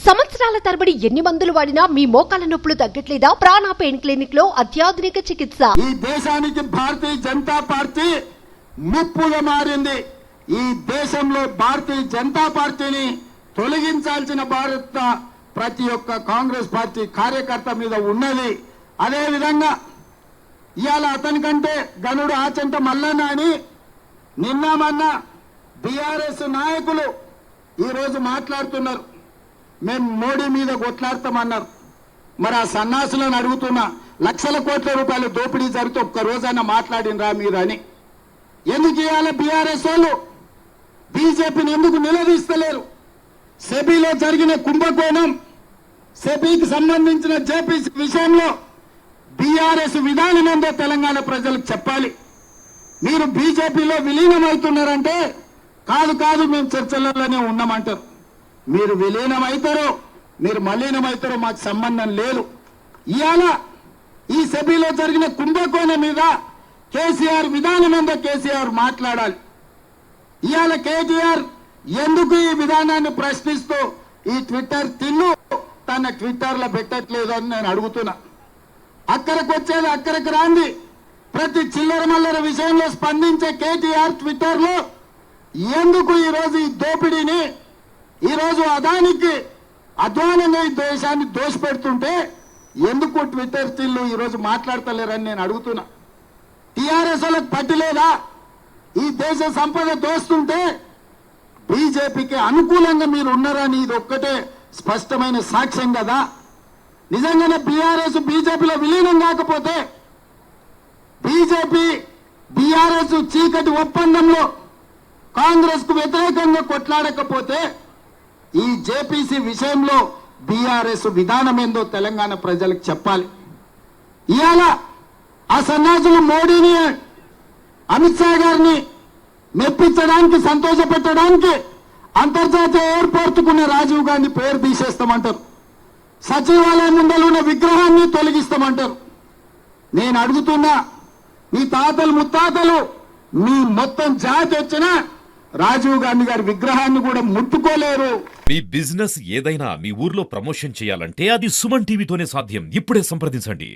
సంవత్సరాల తరబడి ఎన్ని మందులు వాడినా మీ మోకాల నొప్పులు తగ్గట్లేదా? ప్రాణ పెయిన్ క్లినిక్ లో అత్యాధునిక చికిత్స. ఈ దేశానికి భారతీయ జనతా పార్టీ ముప్పుగా మారింది. ఈ దేశంలో భారతీయ జనతా పార్టీని తొలగించాల్సిన బాధ్యత ప్రతి ఒక్క కాంగ్రెస్ పార్టీ కార్యకర్త మీద ఉన్నది. అదే విధంగా ఇవాళ అతనికంటే గనుడు ఆచంట మల్లన్న అని నిన్న మొన్న బీఆర్ఎస్ నాయకులు ఈరోజు మాట్లాడుతున్నారు. మేము మోడీ మీద కొట్లాడతామన్నారు. మరి ఆ సన్నాసులను అడుగుతున్నా, లక్షల కోట్ల రూపాయల దోపిడీ జరిగితే ఒక్క రోజైనా మాట్లాడినరా మీరు అని. ఎందుకు ఇవాళ బీఆర్ఎస్ వాళ్ళు బీజేపీని ఎందుకు నిలదీస్తలేరు? సెబీలో జరిగిన కుంభకోణం, సెబీకి సంబంధించిన జేపీసీ విషయంలో బీఆర్ఎస్ విధానం ఏందో తెలంగాణ ప్రజలకు చెప్పాలి. మీరు బీజేపీలో విలీనమవుతున్నారంటే కాదు మేము చర్చలలోనే ఉన్నామంటారు. మీరు విలీనమవుతారో మీరు మలీనమవుతారో మాకు సంబంధం లేదు. ఇవాళ ఈ సెబీలో జరిగిన కుంభకోణం మీద కేసీఆర్ విధానం ఏందో కేసీఆర్ మాట్లాడాలి. ఇవాళ కేటీఆర్ ఎందుకు ఈ విధానాన్ని ప్రశ్నిస్తూ ఈ ట్విట్టర్ తిన్ను తన ట్విట్టర్లో పెట్టట్లేదు అని నేను అడుగుతున్నా. అక్కడికి వచ్చేది అక్కడికి రాంది. ప్రతి చిల్లర మల్లర విషయంలో స్పందించే కేటీఆర్ ట్విట్టర్లో ఎందుకు ఈరోజు ఈ దోపిడీని, ఈరోజు అదానికి అధ్వానంగా ఈ దేశాన్ని దోషపెడుతుంటే ఎందుకు ట్విట్టర్ స్టిల్ ఈరోజు మాట్లాడతలేరని నేను అడుగుతున్నా. టీఆర్ఎస్ వాళ్ళకి పట్టిలేదా? ఈ దేశ సంపద దోస్తుంటే బీజేపీకి అనుకూలంగా మీరు ఉన్నారని ఇది ఒక్కటే స్పష్టమైన సాక్ష్యం కదా. నిజంగానే బీఆర్ఎస్ బీజేపీలో విలీనం కాకపోతే, బీజేపీ బీఆర్ఎస్ చీకటి ఒప్పందంలో కాంగ్రెస్ కు వ్యతిరేకంగా కొట్లాడకపోతే ఈ జేపీసీ విషయంలో బీఆర్ఎస్ విధానం ఏందో తెలంగాణ ప్రజలకు చెప్పాలి. ఇవాళ ఆ సన్యాసులు మోడీని, అమిత్ షా గారిని మెప్పించడానికి, సంతోషపెట్టడానికి అంతర్జాతీయ ఎయిర్పోర్టుకున్న రాజీవ్ గాంధీ పేరు తీసేస్తామంటారు. సచివాలయం ముందర ఉన్న విగ్రహాన్ని తొలగిస్తామంటారు. నేను అడుగుతున్నా, మీ తాతలు ముత్తాతలు మీ మొత్తం జాతి వచ్చినా రాజీవ్ గాంధీ గారి విగ్రహాన్ని కూడా ముట్టుకోలేరు. మీ బిజినెస్ ఏదైనా మీ ఊర్లో ప్రమోషన్ చేయాలంటే అది సుమన్ టీవీతోనే సాధ్యం. ఇప్పుడే సంప్రదించండి.